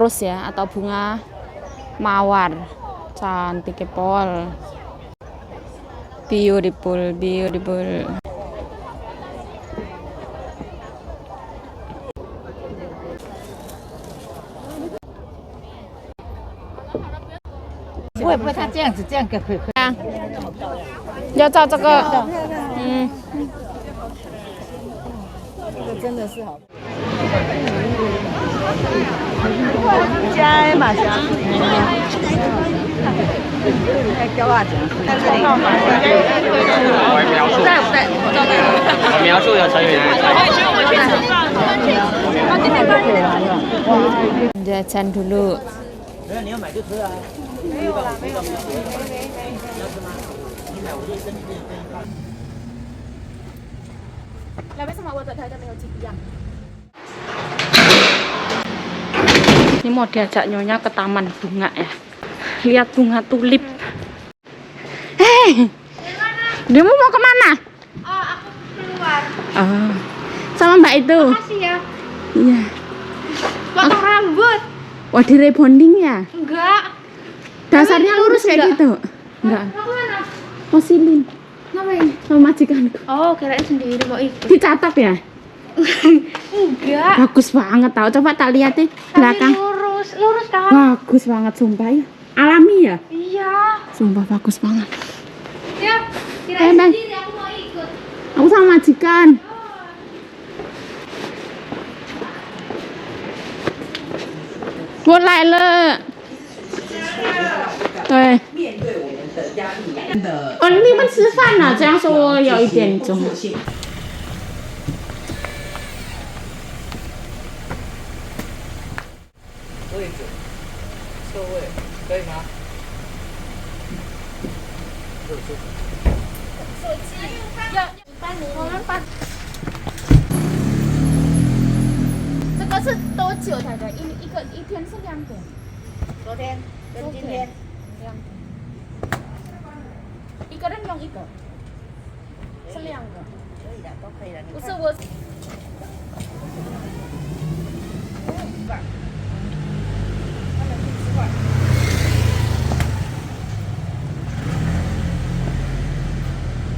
rose ya, atau bunga mawar. Cantik pol. Beautiful, beautiful.不会，它这样子，这样可以。啊，要照这个，这个真的是好。加嘛加。还叫啊？在这里。在不在？我描述的成员。Jajan dulu. 没有，你要买就吃啊。没有啦，没有。要吃吗？你买我就生一半。แล้ว为什么我的台的没有一样 Ini mau diajak nyonya ke taman bunga ya. Lihat bunga tulip. Dia mau kemana? Oh, aku keluar. Oh, sama mbak itu. Makasih ya. Iya. Potong rambut. Wah, di rebonding ya? Enggak. Dasarnya lurus kayak gitu? Enggak. Kamu mana? Oh, silin. Ngapain? Sama majikanku. Oh, kirain sendiri mau ikut. Dicatat ya? Enggak. Bagus banget tau. Coba tak lihat nih belakang. Lurus, lurus kan? Bagus banget sumpah ya. Alami ya? Iya. Sumpah bagus banget. Ya, kirain Bang. sendiri aku mau ikut. Aku sama majikan. Buat lại了。对。哦，你们吃饭了？这样说我有1点钟。位置，侧位，可以吗？手机要180。这个是多久才的？一天是2点。昨天跟今天。2点。一个人用一个。是2个。可以的，都可以的。不是我。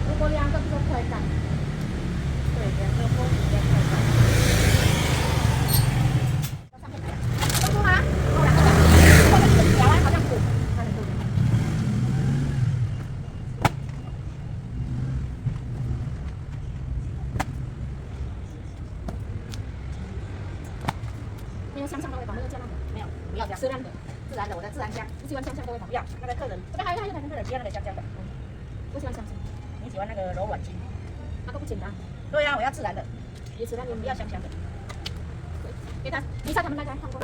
如果2个比较快感。对，2个锅比较快感。都说吗？我2个后面这个夹完好像苦，它很苦。没有香香的味道，没有加辣的，没有，不要加，自然的，自然的，我的自然香，不喜欢香香的味道，不要。那个客人，这边还有客人喜欢那个香香的。我喜欢香香，你喜欢那个柔软筋？那个不简单，对呀，我要自然的，也自然的，不要香香的。给他，你叫他们大家看过。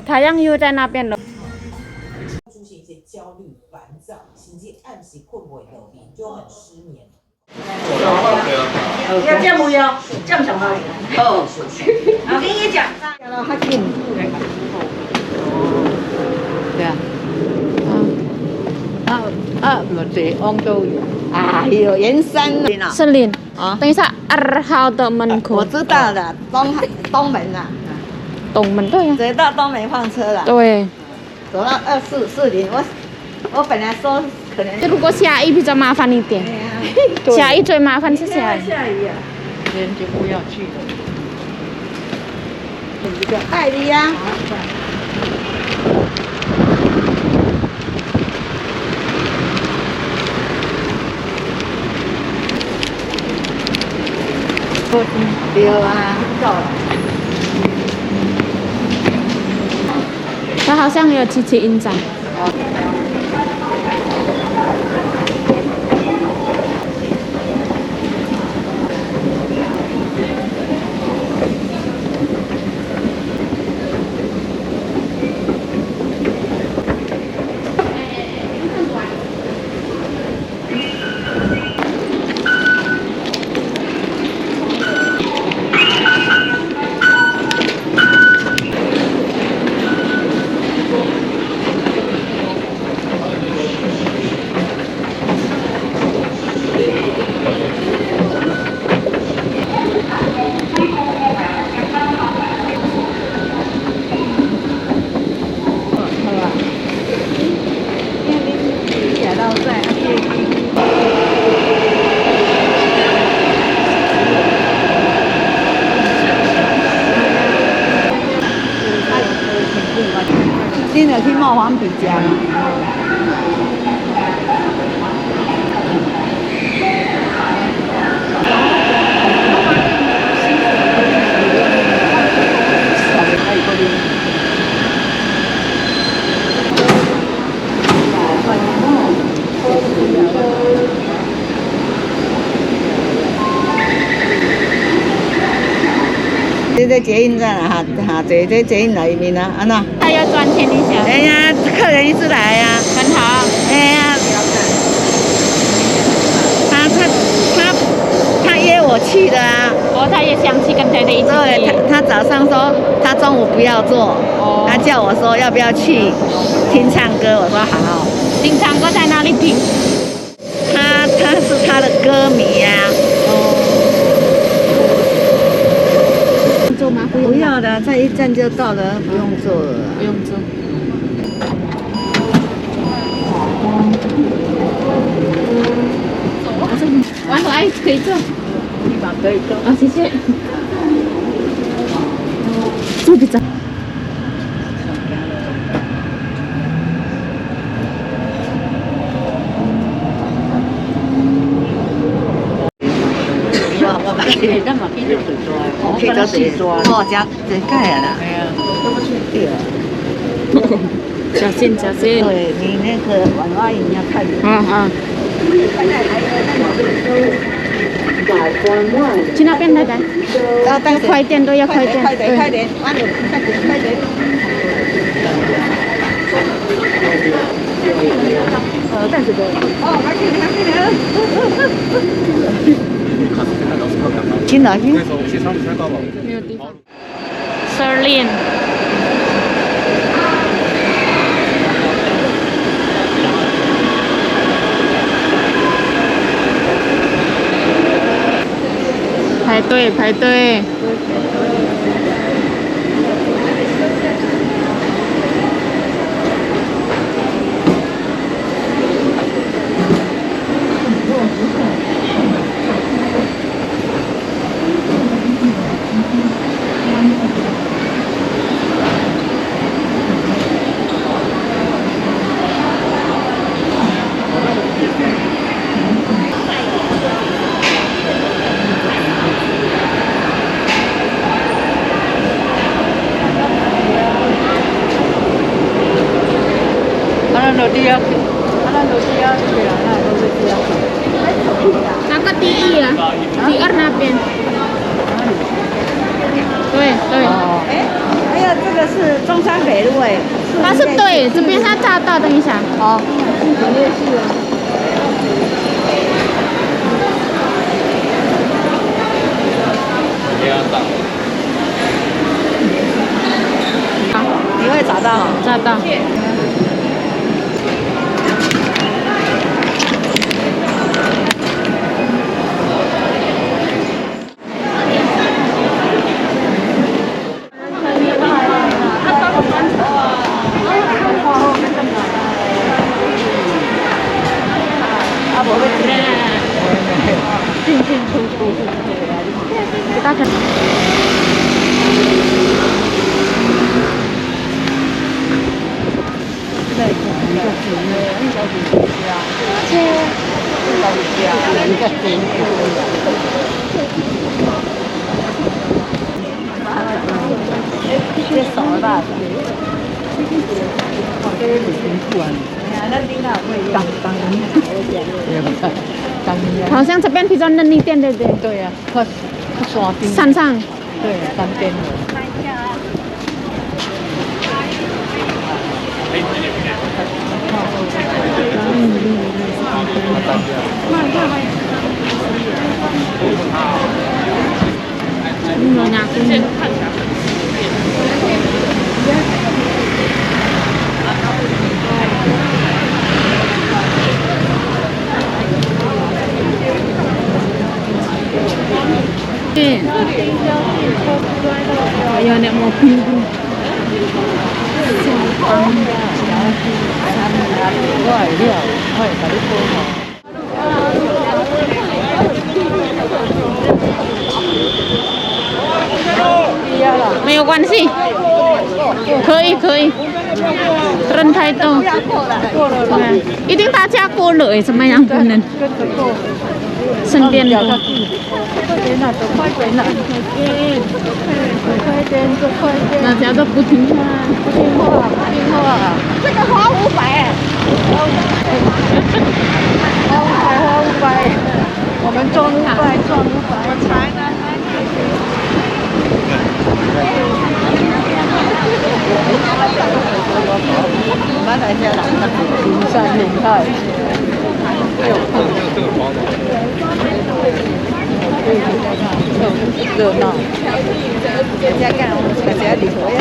他yangอยู่在那边了。出现一些焦虑、烦躁、心悸、暗时困不的问题，就很失眠。要这样不要，这样想吗？哦，我跟你讲，他进。对啊。我这杭州，哎呦，盐山啊。Selin.等一下，2号的门口。我知道了，东门啊。东门对呀。直接到东门放车了。对。走到2440，我本来说可能。如果下雨比较麻烦一点。下雨最麻烦是下雨。下雨啊，人就不要去了。一个爱的呀。对啊，够了。它好像有七七印章。泡完比较。这捷运站啊，这捷运里面啊，安那？他要赚钱一下，哎呀，客人一直来呀、很好。哎呀，他约我去的啊。哦，他也想去跟太太一起对，去。他早上说他中午不要做，他叫我说要不要去听唱歌，我说好。听唱歌在哪里听？他是他的歌迷呀、做吗？不要的，在一站就到了，不用做了。不用做。完了，哎，可以做。可以做。啊，谢谢。做比较。我买去，咱嘛去做最多，去做最多，哦，食最解啊啦。系啊，都不对。小心，小心。对你那个娃娃音要看。去那边来来。要快点，都要快点。快点，快点，快点，快点。但是还去哪去？没有地方。Serlin。排队，排队。那个第一啊，第二那边。对对。还有这个是中山北路哎。它是对，这边它炸到，等一下。哦。你会找到？炸到。kita akan好像这边比较嫩一点，对不对？对呀，快刷冰。山上。对，山边的。Nyonya kuning. Ayo naik mobil pun. Simpang. Mày quan gì? Khơi. 人太多，对，一定大家过了，怎么样不能？省电多。大家都不听话，这个花500，花500，我们赚500，我才呢。我们来家云山云海，热闹。人家干，我们家里头呀，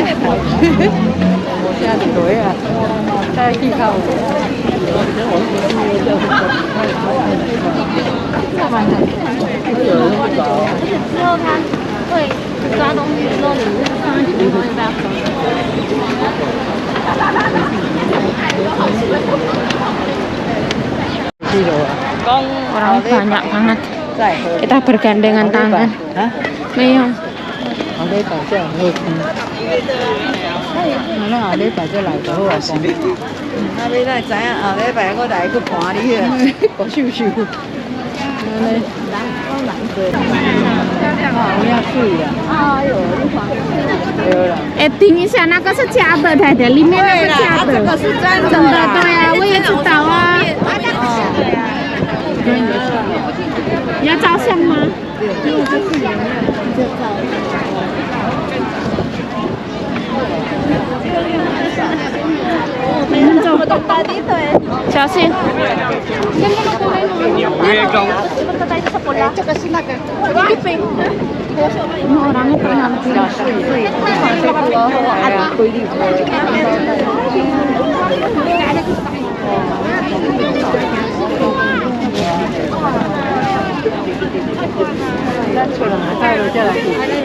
我家里头呀，在地上。之后他会抓东西的时候，你是放在里面会不要收。Orang banyak banget. Kita bergandengan tangan. Meyong. 后礼拜才好看，咱后礼拜才来就好啊。啊，你哪会知影后礼拜我来去看你啊？我秀秀。有影水啊！哎呦，你看。对了。哎，听一下，那个是假的，太太，里面那个假的。这个是真的。真的，对啊，我也知道啊。要照相吗？小心。这个是那个。Orangnya pernah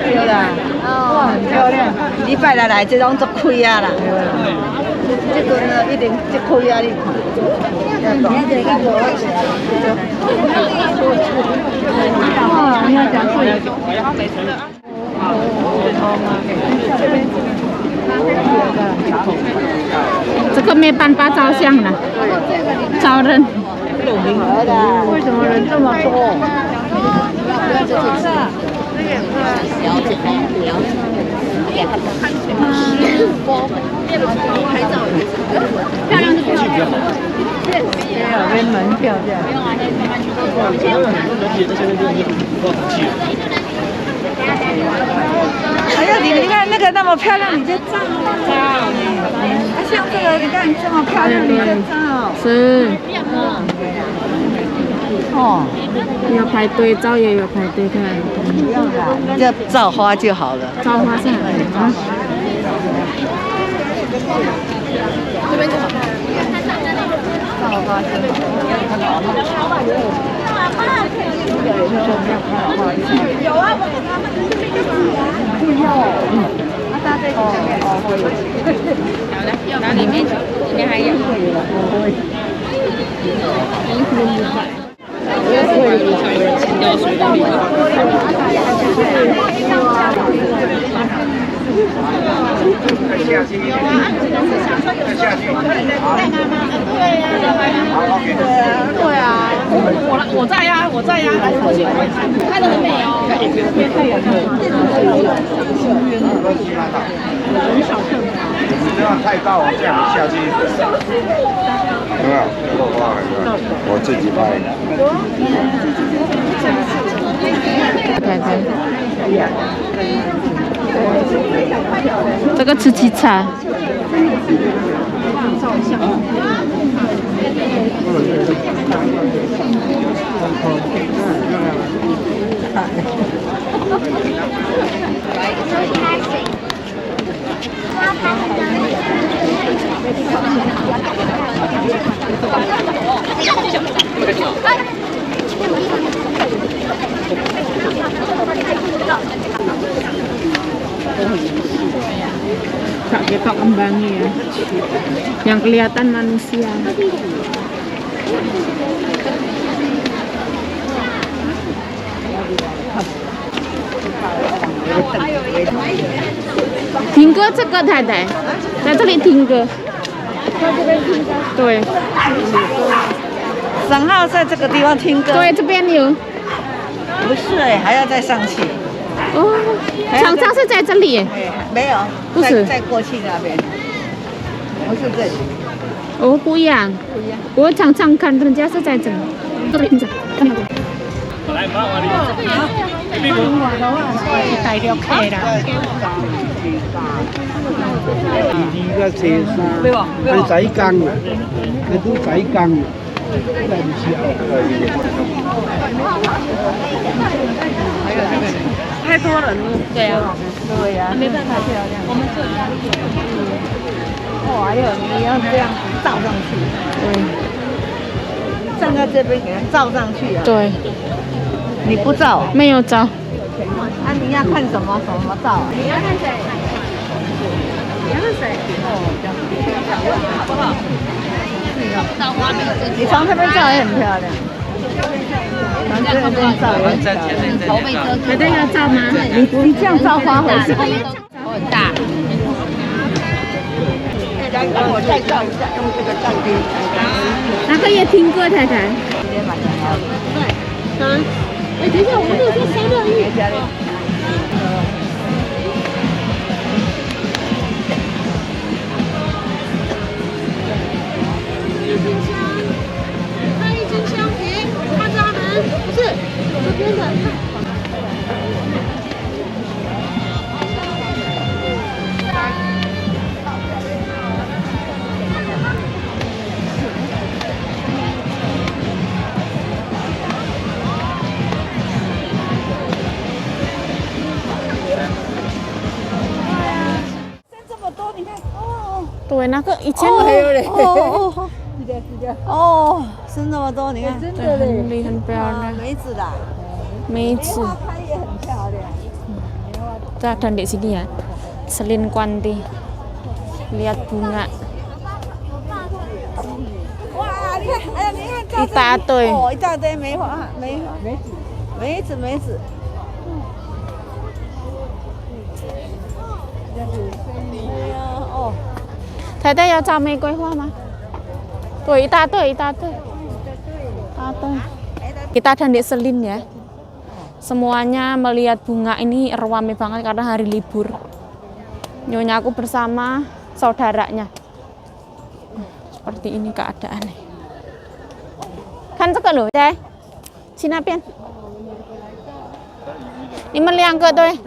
对啦，哇，很漂亮。礼拜六来这种足开啊啦，这个呢一定足开啊，你看。哇，你要讲水。这个没办法照相了，找人。为什么人这么多？漂亮就不要。没门票这样。哎呀，你看那个那么漂亮，你就照啊！像这个，你看这么漂亮，你就照。是。哦，要排队照也有排队看。不用啦，你就照花就好了。照花上来啊。这边就好。照花就好。有啊，我给他们不要。那大这里面好的，然后里面还有。对啊，我在呀，来过去，看得很美哦。这样太高，我这样下去。有没有？我自己拍。这个吃鸡茶。Tak ketok kembangnya ya. Yang kelihatan manusia. Tinggal 这个太太，在这里听歌。对3号在这个地方听歌。对，这边有。不是哎，还要再上去。哦，常常是在这里。哎，没有，不是再过去那边，不是这里。哦，不一样。不一样。我常常看人家是在这里。这里看到过。大条客啦。二個車係洗更啊，佢都洗更啊，真係唔似太多人了。对啊，对呀，没办法，我们这里。哦，还有你要这样照上去，站在这边给它照上去啊。对，你不照？没有照。啊，你要看什么照啊？你要看谁？你要看谁？好不好？你从这边照也很漂亮。从这边照也很漂亮。头被遮住。还在要照吗？你这样照花回去。头很大。来，帮我再照一下，用这个照片。那个也听过太太。哎，等一下，我们这个是3乐玉。开一支香瓶，看着他们，不是这边的。对，那个以前哦，生那么多，你看，真的嘞，很漂亮。梅子的，梅子。花开也很漂亮。Dan di sini ya, Selin Kwanti. Lihat bunga. 哇，你看，哎呀，你看，一大堆。哦，一大堆梅花，梅子。哎呀，哦。太太要照玫瑰花吗？对，一大堆。Kita ada di Selin ya. Semuanya melihat bunga ini ramai banget karena hari libur. Nyonya aku bersama saudaranya. Seperti ini keadaannya. Kan这个 loh, Teh. 去那边。你们2个对。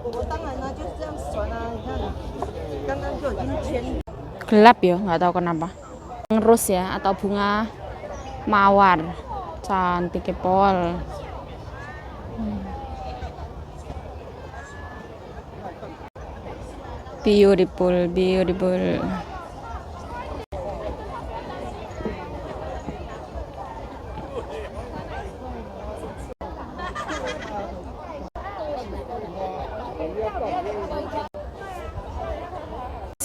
我当然了，就是这样传啊，你看，刚刚就已经牵。Gelap ya, nggak tahu kenapa. Ros ya, atau bunga mawar. Cantik pol. Beautiful.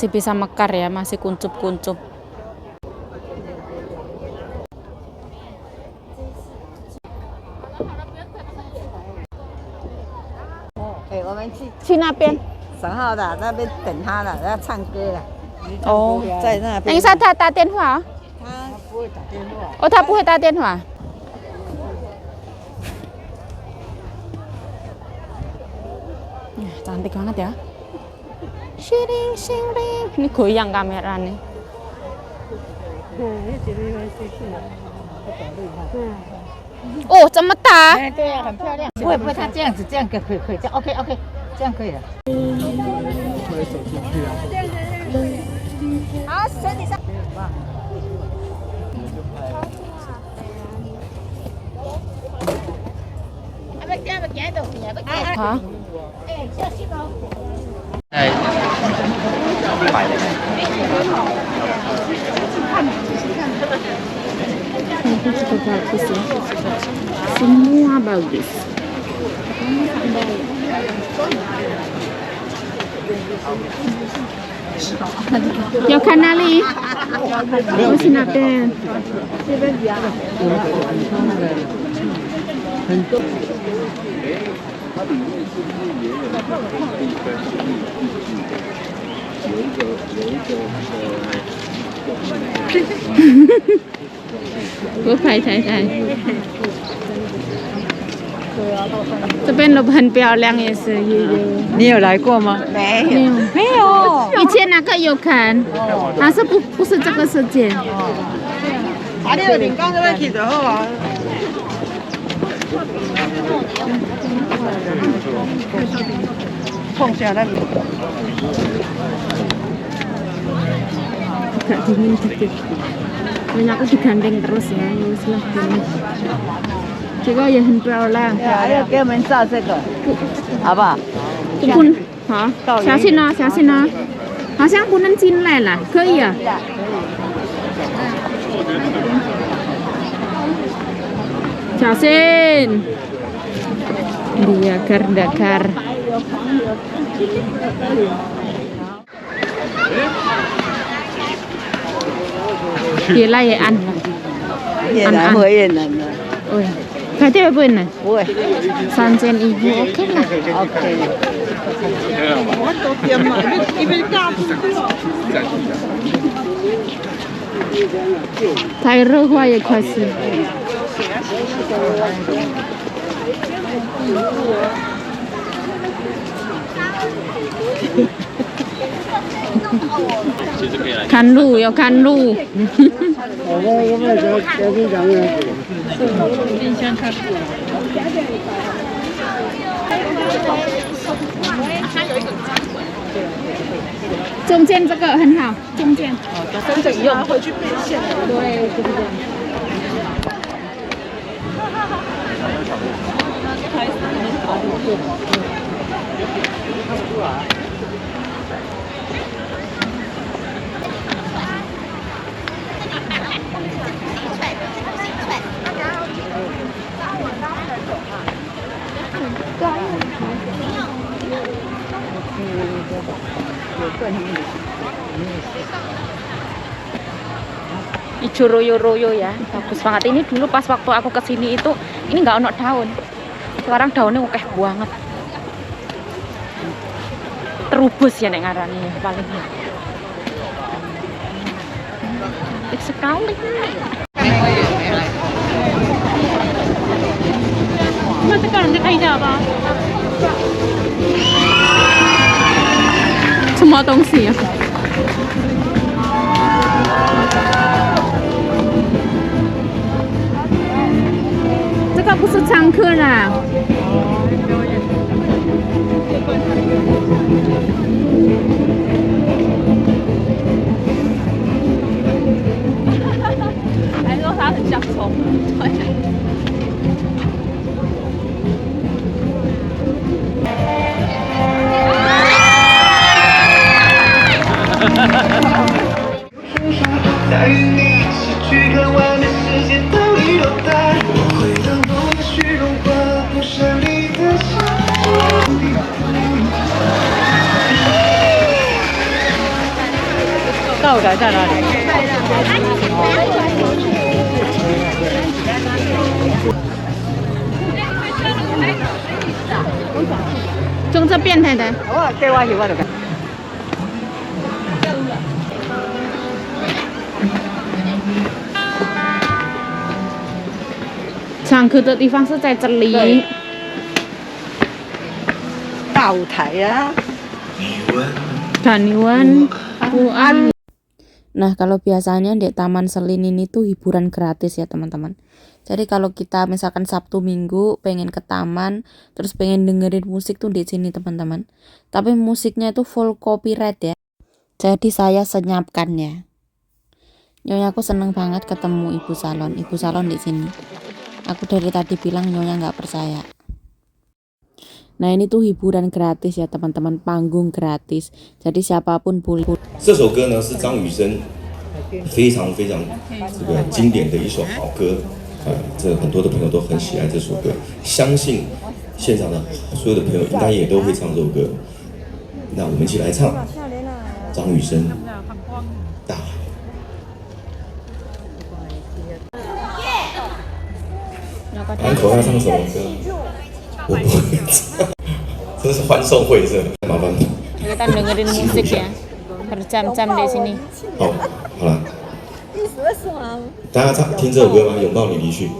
Masih bisa mekar ya, masih kuncup-kuncup.我们去那边。3号的那边等他了，要唱歌了。哦，在那边。等一下，他打电话。他不会打电话。哦，他不会打电话。Cantik banget ya. Shiring. Ini goyang kameranya. Oh, 这么大。对呀，很漂亮。不会，他这样子，这样可以，这样 OK， 这样可以了。好，身体上。好。Ini juga bagus ya. Semua bagus. Yo kanali. Oh, sinatin. 它里面是不是也有一个可以分日剧的？不拍太太。这边都很漂亮，也是也有。你有来过吗？没有，没有。以前那个有看，但是不是这个时间。啊，你有点讲这个去就好啊。放下来。Agak dingin dikit. Banyak aku digandeng terus ya, wis lah gini.这个也很漂亮。要给我们照这个，好不好？不，好，小心哦，小心哦。好像不能进来了，可以啊。小心。Dia dakar. Dia lah ya an. 越南会越南的， Ôi, phải tiếp bên này. 不会 3000 ibu, oke lah. ，OK。我昨天嘛，一边干。 太热话也快死。看路要看路。我们小心讲的。中间这个很好，中间。跟着用回去变现。对，就是这样。Ijo royo-royo ya, bagus banget. Ini dulu pas waktu aku kesini itu, ini nggak ono daun. Sekarang daunnya akeh banget. Terubus ya nek ngarani ya paling. Cantik sekali. Mas sekarang kita lihat apa? Semua 东西啊。这个不是常客啦。还说它很像虫。再与你一起去看外面世界到底有多大，我会让梦去融化不闪你的笑。道感在哪里？从这边太太。我给我喜欢的。常客的地方是在这里。大舞台呀。 Daniwan Puan. Nah, kalau biasanya di Taman Selin ini tuh hiburan gratis ya teman-teman. Jadi kalau kita misalkan Sabtu Minggu pengen ke taman, terus pengen dengerin musik tuh di sini teman-teman. Tapi musiknya itu full copyright ya. Jadi saya senyapkan ya. Nyonya aku seneng banget ketemu ibu salon di sini. Aku dari tadi bilang Nyonya nggak percaya. Nah ini tuh hiburan gratis ya teman-teman, panggung gratis. Jadi siapapun boleh. 这首歌呢是张雨生非常这个经典的一首好歌，这很多的朋友都很喜爱这首歌，相信现场的所有的朋友应该也都会唱这首歌。那我们一起来唱张雨生《大海》。安可要唱什么歌？我不会唱，这是欢送会是麻烦。 Kita dengerin musik ya, berjam-jam di sini. 好，好了。大家听这首歌吗？拥抱你离去。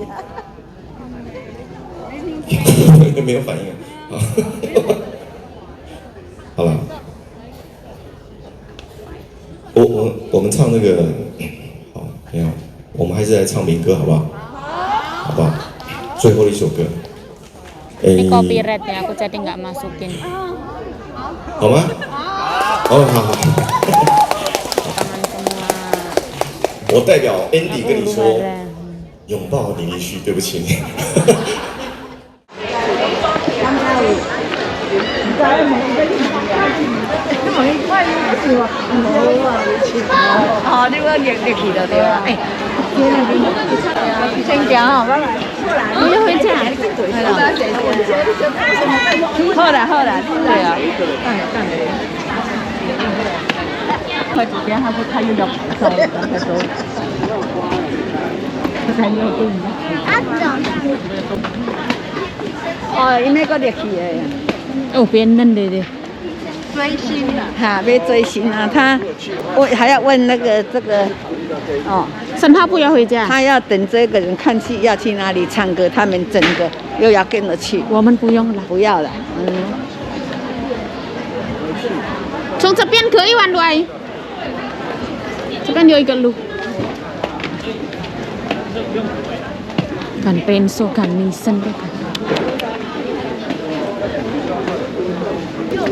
没有反应啊。好了。我们唱那个，好，没有，我们还是来唱民歌好不好？好不好？最后的一首歌。Ini copyright ya, aku jadi nggak masukin. 好吗？哦，好好。我代表 Andy 跟你说，拥抱你离去，对不起你。哦，你要入去就对了。哎，先行哦，拜拜。不要回家。好啦好啦，对啊。快几天还不看有点拍照，再说。哦，因那个入去的。哦，别嫩的的。 追星的，哈，被追星啊！我还要问那个这个，哦，生怕不要回家。他要等这个人看戏要去哪里唱歌，他们整个又要跟着去。我们不用了，不要了，从这边可以玩对，这边有一个路。kan Penso kan Nissan 对吧？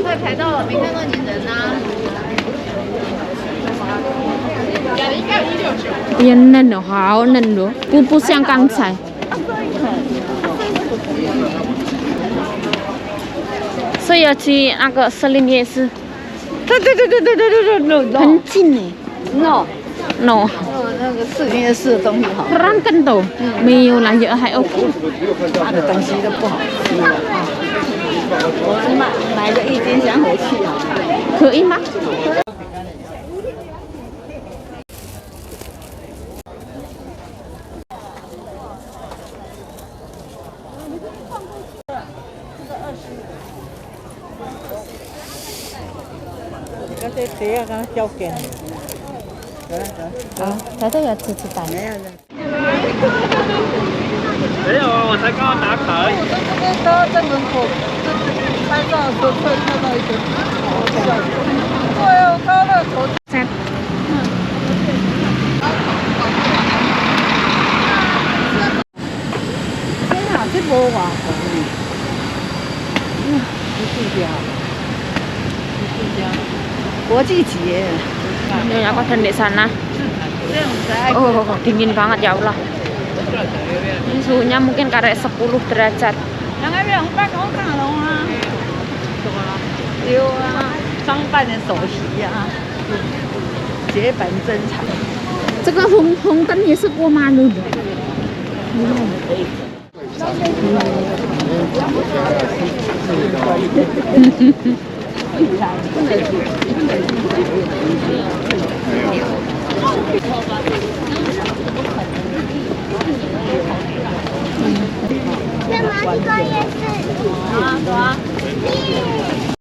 快排到了，没看到你人啊！应该有169。变嫩了，好嫩了，不像刚才。所以要去那个士林夜市。对，很近呢。No。 No。那个士林夜市的东西好。Perangkan tuh，没有啦，也还 OK。他的东西都不好吃啊。 我是买了1斤想回去啊，可以吗？这些鞋啊，刚交给你。啊，他都要吃饭。没有的。 没有啊，我才刚刚打卡而已。在门口拍照的时候，突然看到一个，对啊，我看到那个头。天啊，这无网红呢。不是家，国际节。 Nyonya aku dan di sana. Oh, dingin banget ya Allah. Ini suhunya mungkin kayak 10 derajat. 有啊，装扮的首席啊，绝版珍藏。这个红灯也是过马路的。